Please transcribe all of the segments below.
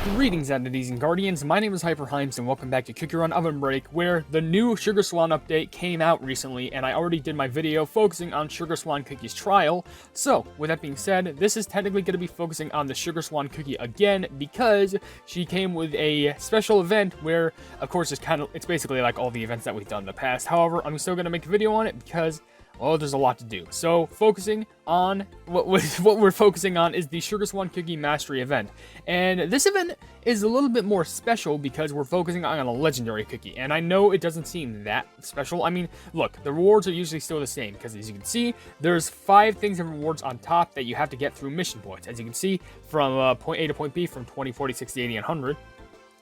Greetings, entities and guardians. My name is HyperHimes, and welcome back to Cookie Run OvenBreak, where the new Sugar Swan update came out recently, and I already did my video focusing on Sugar Swan Cookie's trial. So, with that being said, this is technically going to be focusing on the Sugar Swan Cookie again, because she came with a special event where, of course, it's basically like all the events that we've done in the past. However, I'm still going to make a video on it because, well, there's a lot to do. So, focusing on what we're focusing on is the Sugar Swan Cookie Mastery event. And this event is a little bit more special because we're focusing on a legendary cookie. And I know it doesn't seem that special. I mean, look, the rewards are usually still the same because, as you can see, there's 5 things of rewards on top that you have to get through mission points. As you can see, from point A to point B, from 20, 40, 60, 80, and 100.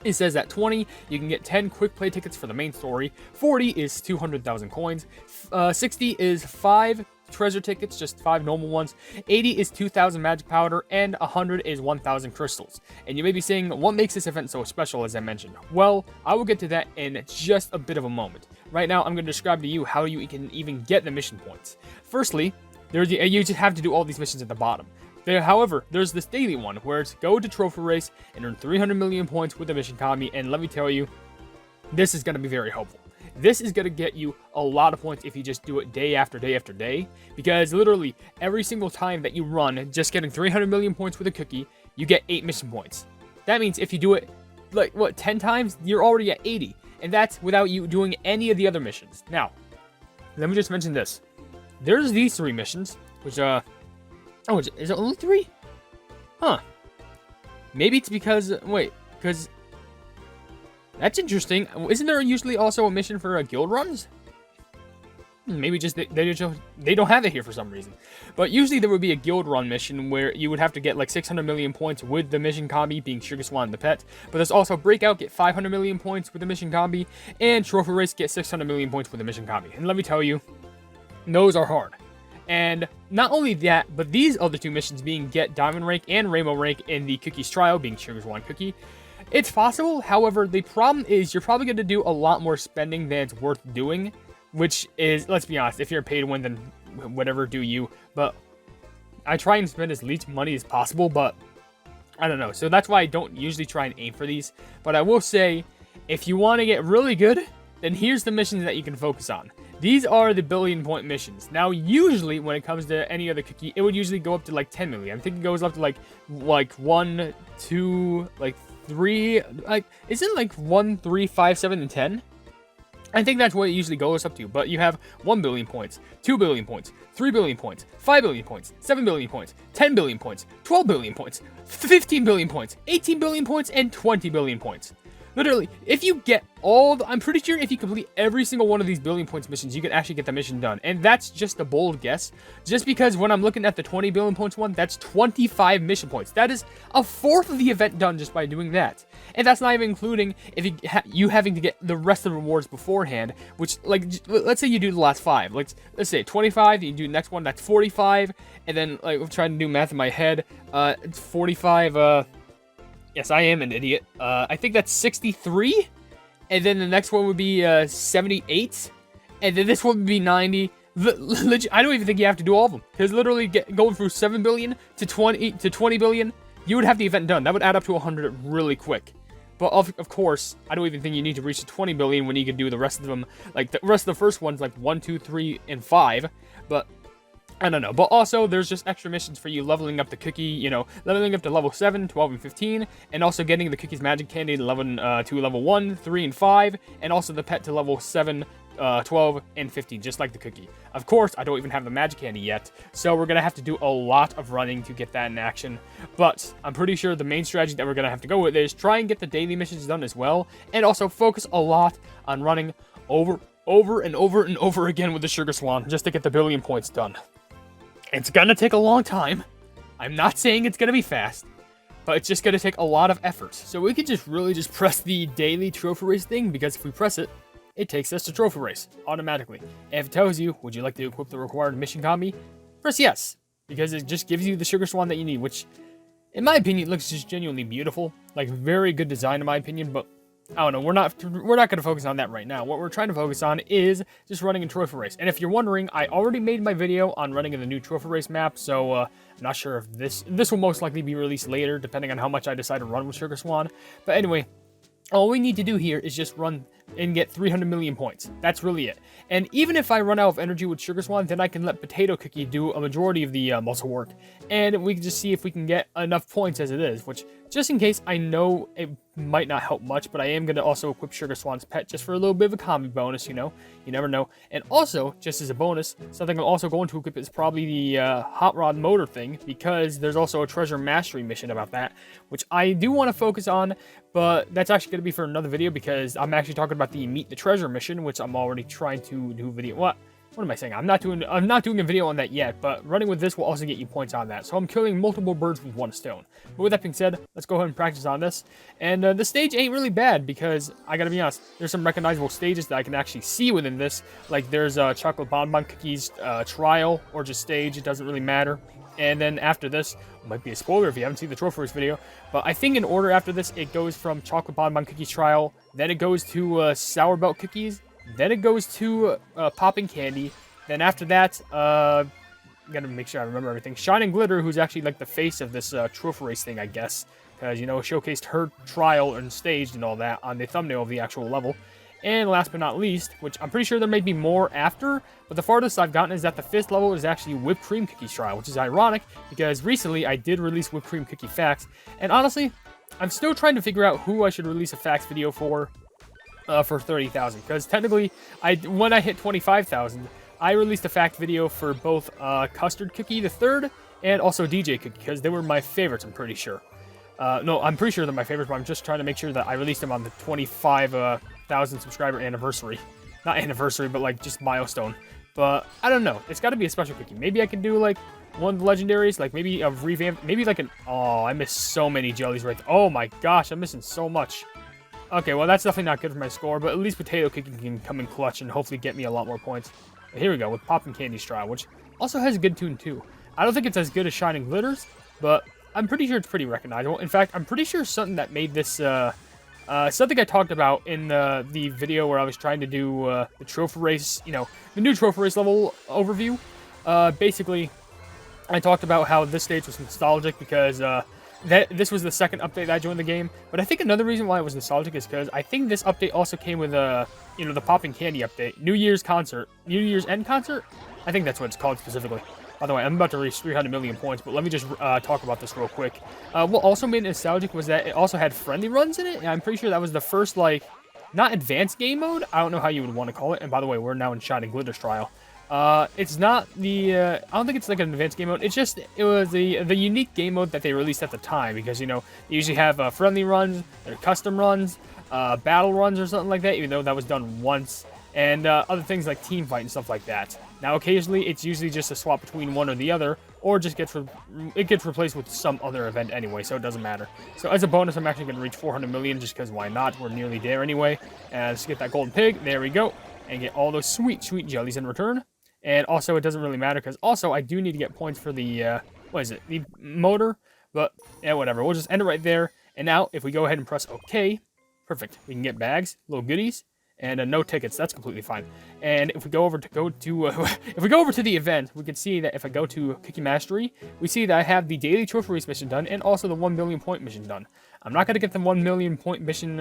It says at 20, you can get 10 quick play tickets for the main story, 40 is 200,000 coins, 60 is 5 treasure tickets, just 5 normal ones, 80 is 2,000 magic powder, and 100 is 1,000 crystals. And you may be saying, what makes this event so special, as I mentioned? Well, I will get to that in just a bit of a moment. Right now, I'm going to describe to you how you can even get the mission points. Firstly, you just have to do all these missions at the bottom. However, there's this daily one where it's go to trophy race and earn 300 million points with the mission copy, and let me tell you, this is going to be very helpful. This is going to get you a lot of points if you just do it day after day after day, because literally every single time that you run just getting 300 million points with a cookie, you get 8 mission points. That means if you do it, 10 times, you're already at 80, and that's without you doing any of the other missions. Now, let me just mention this. There's these 3 missions, which, oh, is it only 3? Huh. Maybe it's because, because that's interesting. Isn't there usually also a mission for guild runs? Maybe just they don't have it here for some reason. But usually there would be a guild run mission where you would have to get like 600 million points with the mission combi, being Sugar Swan the pet. But there's also Breakout, get 500 million points with the mission combi, and Trophy Race, get 600 million points with the mission combi. And let me tell you, those are hard. And not only that, but these other 2 missions being get Diamond Rank and Rainbow Rank in the Cookie's Trial, being Sugar Swan Cookie, it's possible. However, the problem is you're probably going to do a lot more spending than it's worth doing, which is, let's be honest, if you're a pay to win, then whatever, do you. But I try and spend as least money as possible, but I don't know. So that's why I don't usually try and aim for these. But I will say, if you want to get really good, then here's the missions that you can focus on. These are the billion point missions. Now, usually when it comes to any other cookie, it would usually go up to like 10 million. I think it goes up to like 1, 2, like 3, like, isn't like 1, 3, 5, 7, and 10? I think that's what it usually goes up to, but you have 1 billion points, 2 billion points, 3 billion points, 5 billion points, 7 billion points, 10 billion points, 12 billion points, 15 billion points, 18 billion points, and 20 billion points. Literally, if you get I'm pretty sure if you complete every single one of these billion points missions, you can actually get the mission done. And that's just a bold guess, just because when I'm looking at the 20 billion points one, that's 25 mission points. That is a fourth of the event done just by doing that. And that's not even including if you having to get the rest of the rewards beforehand, which, like, let's say you do the last 5. Let's say 25, you do the next one, that's 45, and then, like, I'm trying to do math in my head, it's 45, yes, I am an idiot. I think that's 63. And then the next one would be 78. And then this one would be 90. I don't even think you have to do all of them. Because literally going through 7 billion to 20 billion, you would have the event done. That would add up to 100 really quick. But of course, I don't even think you need to reach the 20 billion when you can do the rest of them. Like, the rest of the first ones, like 1, 2, 3, and 5. But I don't know, but also there's just extra missions for you leveling up the cookie, leveling up to level 7, 12, and 15, and also getting the cookie's magic candy to level 1, 3, and 5, and also the pet to level 7, 12, and 15, just like the cookie. Of course, I don't even have the magic candy yet, so we're going to have to do a lot of running to get that in action, but I'm pretty sure the main strategy that we're going to have to go with is try and get the daily missions done as well, and also focus a lot on running over and over again with the Sugar Swan, just to get the billion points done. It's gonna take a long time. I'm not saying it's gonna be fast, but it's just gonna take a lot of effort. So we could just really press the daily trophy race thing, because if we press it, it takes us to trophy race automatically. And if it tells you, would you like to equip the required mission combi? Press yes, because it just gives you the Sugar Swan that you need, which, in my opinion, looks just genuinely beautiful. Like, very good design in my opinion, but I don't know, we're not going to focus on that right now. What we're trying to focus on is just running a trophy race. And if you're wondering, I already made my video on running in the new trophy race map, so I'm not sure if this will most likely be released later, depending on how much I decide to run with Sugar Swan. But anyway, all we need to do here is just run and get 300 million points. That's really it. And even if I run out of energy with Sugar Swan, then I can let Potato Cookie do a majority of the muscle work. And we can just see if we can get enough points as it is, which, just in case, I know it might not help much, but I am going to also equip Sugar Swan's pet just for a little bit of a combi bonus, you know? You never know. And also, just as a bonus, something I'm also going to equip is probably the Hot Rod Motor thing, because there's also a Treasure Mastery mission about that, which I do want to focus on, but that's actually going to be for another video, because I'm actually talking about the Meet the Treasure mission, which I'm already trying to do a video. What am I saying? I'm not doing a video on that yet, but running with this will also get you points on that. So I'm killing multiple birds with one stone. But with that being said, let's go ahead and practice on this. And the stage ain't really bad, because I gotta be honest, there's some recognizable stages that I can actually see within this. Like there's Chocolate Bonbon Cookies trial, or just stage, it doesn't really matter. And then after this, might be a spoiler if you haven't seen the trophy race video, but I think in order after this, it goes from Chocolate Bonbon Cookies trial, then it goes to Sour Belt Cookies, then it goes to Popping Candy. Then after that, I'm gotta make sure I remember everything. Shining Glitter, who's actually like the face of this trophy race thing, I guess. Because, you know, showcased her trial and staged and all that on the thumbnail of the actual level. And last but not least, which I'm pretty sure there may be more after, but the farthest I've gotten is that the 5th level is actually Whipped Cream Cookies trial, which is ironic, because recently I did release Whipped Cream Cookie facts. And honestly, I'm still trying to figure out who I should release a facts video for 30,000, because technically, when I hit 25,000, I released a fact video for both Custard Cookie the 3rd and also DJ Cookie, because they were my favorites, I'm pretty sure. No, I'm pretty sure they're my favorites, but I'm just trying to make sure that I released them on the 25,000 subscriber anniversary. Not anniversary, but like just milestone. But I don't know. It's got to be a special cookie. Maybe I can do like one of the legendaries, like maybe a revamp, maybe like an... Oh, I missed so many jellies right there. Oh my gosh, I'm missing so much. Okay, well, that's definitely not good for my score, but at least Potato Cookie can come in clutch and hopefully get me a lot more points. But here we go, with Poppin' Candy's trial, which also has a good tune, too. I don't think it's as good as Shining Glitters, but I'm pretty sure it's pretty recognizable. In fact, I'm pretty sure something that made this, something I talked about in the video where I was trying to do the trophy race, you know, the new trophy race level overview. Basically, I talked about how this stage was nostalgic because... this was the second update that I joined the game, but I think another reason why it was nostalgic is because I think this update also came with you know, the Poppin' Candy update, New Year's End concert. I think that's what it's called specifically. By the way, I'm about to reach 300 million points, but let me just talk about this real quick. What also made it nostalgic was that it also had friendly runs in it, and I'm pretty sure that was the first, like, not advanced game mode. I don't know how you would want to call it. And by the way, we're now in Shining Glitters trial. It's not the, I don't think it's like an advanced game mode. It's just, it was the unique game mode that they released at the time, because, you know, they usually have friendly runs, they're custom runs, battle runs or something like that, even though that was done once, and other things like team fight and stuff like that. Now, occasionally, it's usually just a swap between one or the other, or just it gets replaced with some other event anyway, so it doesn't matter. So as a bonus, I'm actually going to reach 400 million, just because why not? We're nearly there anyway. And let's get that golden pig, there we go, and get all those sweet, sweet jellies in return. And also, it doesn't really matter, because also, I do need to get points for the, what is it, the motor, but, yeah, whatever, we'll just end it right there. And now, if we go ahead and press OK, perfect, we can get bags, little goodies, and no tickets, that's completely fine. And if we go over to, if we go over to the event, we can see that if I go to Cookie Mastery, we see that I have the Daily Trophy Race mission done, and also the 1 billion point mission done. I'm not going to get the 1 million point mission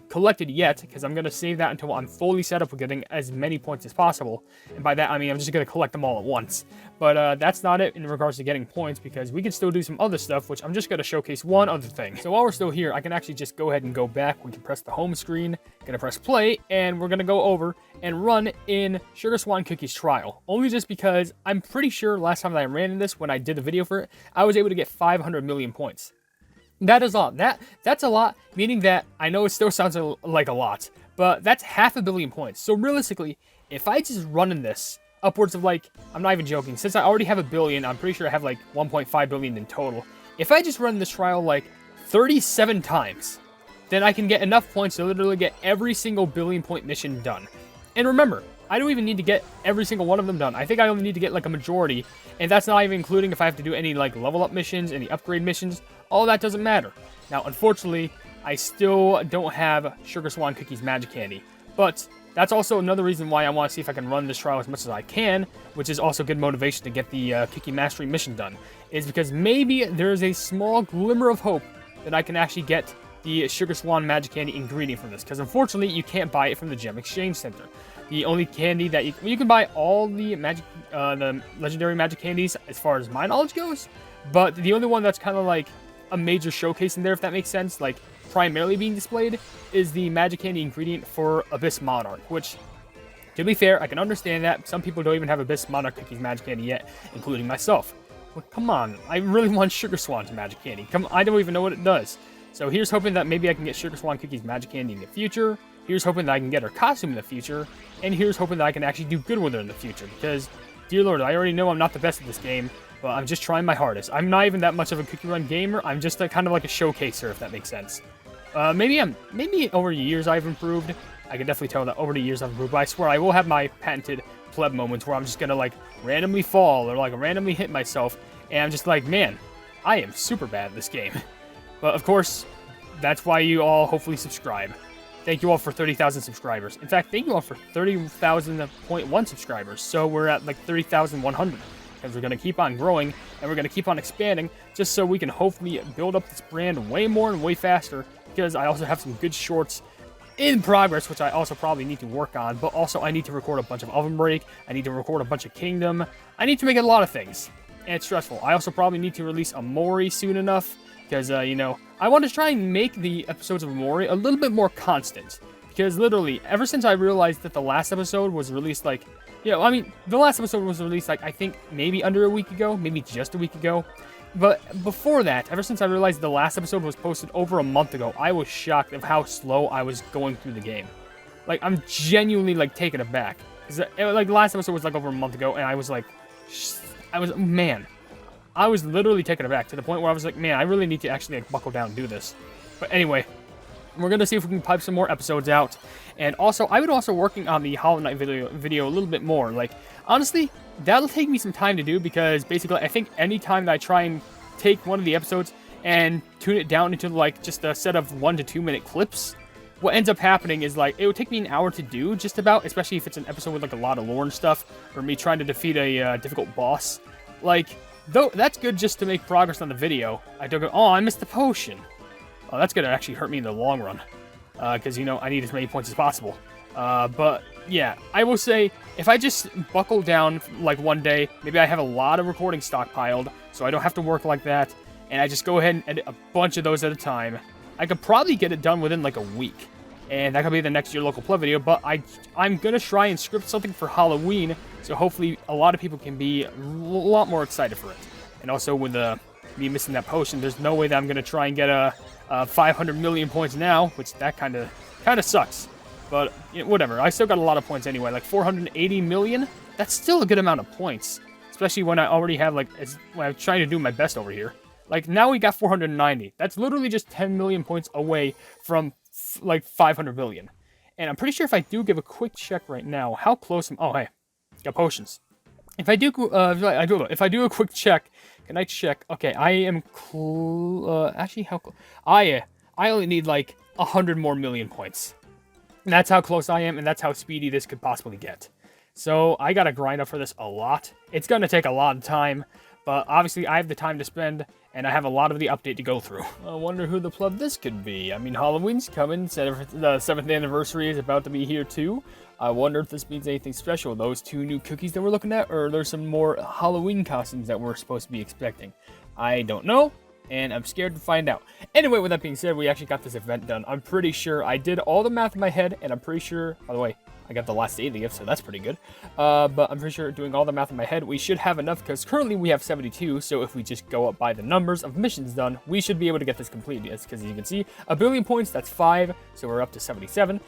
collected yet, because I'm going to save that until I'm fully set up with getting as many points as possible. And by that, I mean I'm just going to collect them all at once. But that's not it in regards to getting points, because we can still do some other stuff, which I'm just going to showcase one other thing. So while we're still here, I can actually just go ahead and go back. We can press the home screen, going to press play, and we're going to go over and run in Sugar Swan Cookies Trial. Only just because I'm pretty sure last time that I ran in this, when I did the video for it, I was able to get 500 million points. That is a lot. That's a lot, meaning that I know it still sounds like a lot, but that's 500 million points. So realistically, if I just run in this upwards of, like, I'm not even joking, since I already have 1 billion, I'm pretty sure I have like 1.5 billion in total. If I just run this trial like 37 times, then I can get enough points to literally get every single billion point mission done. And remember, I don't even need to get every single one of them done. I think I only need to get like a majority, and that's not even including if I have to do any like level up missions, any upgrade missions. All that doesn't matter. Now, unfortunately, I still don't have Sugar Swan Cookies Magic Candy. But that's also another reason why I want to see if I can run this trial as much as I can, which is also good motivation to get the Cookie Mastery mission done, is because maybe there's a small glimmer of hope that I can actually get the Sugar Swan Magic Candy ingredient from this, because unfortunately you can't buy it from the Gem Exchange Center. The only candy that you can buy all the the legendary magic candies as far as my knowledge goes, but the only one that's kind of like a major showcase in there, if that makes sense, like primarily being displayed, is the magic candy ingredient for Abyss Monarch, which, to be fair, I can understand that. Some people don't even have Abyss Monarch Cookies Magic Candy yet, including myself. But come on, I really want Sugar Swan's Magic Candy. I don't even know what it does. So here's hoping that maybe I can get Sugar Swan Cookies Magic Candy in the future. Here's hoping that I can get her costume in the future. And here's hoping that I can actually do good with her in the future. Because, dear Lord, I already know I'm not the best at this game, but I'm just trying my hardest. I'm not even that much of a Cookie Run gamer. I'm just kind of like a showcaser, if that makes sense. Maybe over the years I've improved. I can definitely tell that over the years I've improved. But I swear I will have my patented pleb moments where I'm just gonna like randomly fall or like randomly hit myself, and I'm just like, man, I am super bad at this game. But of course, that's why you all hopefully subscribe. Thank you all for 30,000 subscribers. In fact, thank you all for 30,000.1 subscribers. So we're at like 30,100. Because we're going to keep on growing, and we're going to keep on expanding, just so we can hopefully build up this brand way more and way faster, because I also have some good shorts in progress, which I also probably need to work on, but also I need to record a bunch of OvenBreak, I need to record a bunch of Kingdom, I need to make a lot of things, and it's stressful. I also probably need to release Amori soon enough, because, you know, I want to try and make the episodes of Amori a little bit more constant, because literally, ever since I realized that the last episode was released, like, yeah, I mean, the last episode was released, like, I think maybe under a week ago, maybe just a week ago. But before that, ever since I realized the last episode was posted over a month ago, I was shocked of how slow I was going through the game. Like, I'm genuinely, like, taken aback. Like, the last episode was, like, over a month ago, and I was, like, man. I was literally taken aback to the point where I was like, man, I really need to actually, like, buckle down and do this. But anyway, we're going to see if we can pipe some more episodes out. And also, I've been also working on the Hollow Knight video a little bit more. Like, honestly, that'll take me some time to do, because basically, I think any time that I try and take one of the episodes and tune it down into, like, just a set of 1 to 2 minute clips, what ends up happening is, like, it would take me an hour to do, just about, especially if it's an episode with, like, a lot of lore and stuff, or me trying to defeat a difficult boss. Like, though, that's good just to make progress on the video. I don't go, oh, I missed the potion. Oh, that's going to actually hurt me in the long run. Because, you know, I need as many points as possible. But, yeah, I will say, if I just buckle down, like, one day, maybe I have a lot of recording stockpiled, so I don't have to work like that, and I just go ahead and edit a bunch of those at a time, I could probably get it done within, like, a week. And that could be the next Your Local Pleb video, but I'm going to try and script something for Halloween, so hopefully a lot of people can be a lot more excited for it. And also, with me missing that potion, there's no way that I'm going to try and get 500 million points now, which that kind of sucks. But, you know, whatever. I still got a lot of points anyway. Like 480 million? That's still a good amount of points. Especially when I already have, like, when I'm trying to do my best over here. Like, now we got 490. That's literally just 10 million points away from, like, 500 million. And I'm pretty sure if I do give a quick check right now, how close am... Oh, hey. Got potions. If I do a quick check, can I check? Okay, I am actually, how close? I only need, like, 100 more million points. And that's how close I am, and that's how speedy this could possibly get. So, I gotta grind up for this a lot. It's gonna take a lot of time, but obviously I have the time to spend, and I have a lot of the update to go through. I wonder who the pleb this could be. I mean, Halloween's coming, the 7th anniversary is about to be here too. I wonder if this means anything special. Those 2 new cookies that we're looking at, or there's some more Halloween costumes that we're supposed to be expecting. I don't know, and I'm scared to find out. Anyway, with that being said, we actually got this event done. I'm pretty sure I did all the math in my head, and I'm pretty sure, by the way, I got the last 8 of the gift, so that's pretty good. But I'm pretty sure doing all the math in my head, we should have enough, because currently we have 72, so if we just go up by the numbers of missions done, we should be able to get this completed. Yes, because as you can see, 1 billion points, that's 5, so we're up to 77.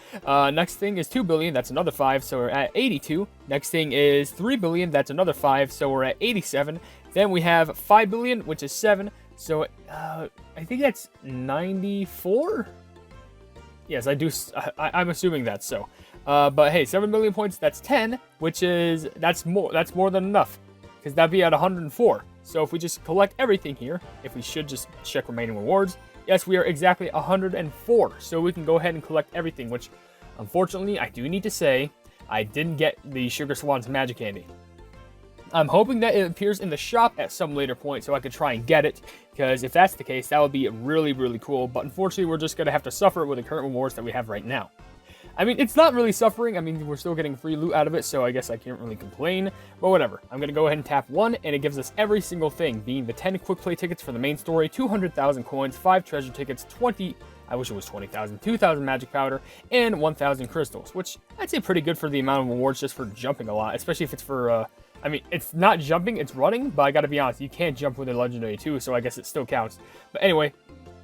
Next thing is 2 billion, that's another 5, so we're at 82. Next thing is 3 billion, that's another 5, so we're at 87. Then we have 5 billion, which is 7, so I think that's 94? Yes, I'm assuming that's so. But hey, 7 million points, that's 10, which is, that's more than enough. Because that'd be at 104. So if we just collect everything here, if we should just check remaining rewards, yes, we are exactly 104. So we can go ahead and collect everything, which unfortunately I do need to say, I didn't get the Sugar Swan's magic candy. I'm hoping that it appears in the shop at some later point so I could try and get it, because if that's the case, that would be really, really cool. But unfortunately, we're just going to have to suffer with the current rewards that we have right now. I mean, it's not really suffering. I mean, we're still getting free loot out of it, so I guess I can't really complain. But whatever. I'm going to go ahead and tap 1, and it gives us every single thing, being the 10 quick play tickets for the main story, 200,000 coins, 5 treasure tickets, 20... I wish it was 20,000, 2,000 magic powder, and 1,000 crystals, which I'd say pretty good for the amount of rewards just for jumping a lot, especially if it's for, I mean, it's not jumping, it's running, but I gotta be honest, you can't jump with a legendary too, so I guess it still counts. But anyway,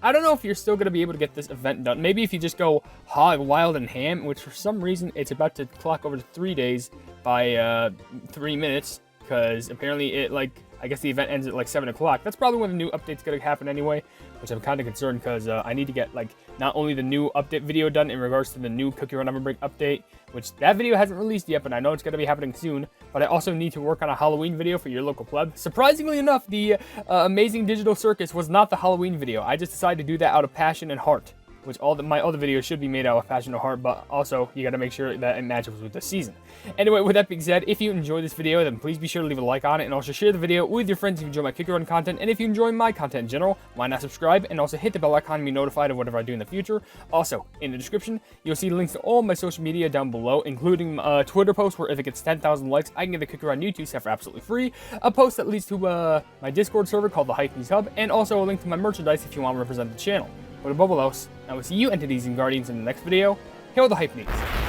I don't know if you're still gonna be able to get this event done. Maybe if you just go hog, wild, and ham, which for some reason it's about to clock over to 3 days by 3 minutes, because apparently it, like, I guess the event ends at like 7 o'clock. That's probably when the new update's going to happen anyway, which I'm kind of concerned because I need to get like not only the new update video done in regards to the new Cookie Run OvenBreak update, which that video hasn't released yet, but I know it's going to be happening soon. But I also need to work on a Halloween video for your local pleb. Surprisingly enough, the Amazing Digital Circus was not the Halloween video. I just decided to do that out of passion and heart, which my other videos should be made out of passion and heart, but also you got to make sure that it matches with the season. Anyway, with that being said, if you enjoyed this video, then please be sure to leave a like on it, and also share the video with your friends if you enjoy my Cookie Run content. And if you enjoy my content in general, why not subscribe and also hit the bell icon to be notified of whatever I do in the future. Also, in the description, you'll see links to all my social media down below, including a Twitter post where if it gets 10,000 likes, I can get the Cookie Run YouTube set for absolutely free, a post that leads to my Discord server called the Hypenese Hub, and also a link to my merchandise if you want to represent the channel. But above all else, I will see you entities and guardians in the next video. Hail the Hypenese.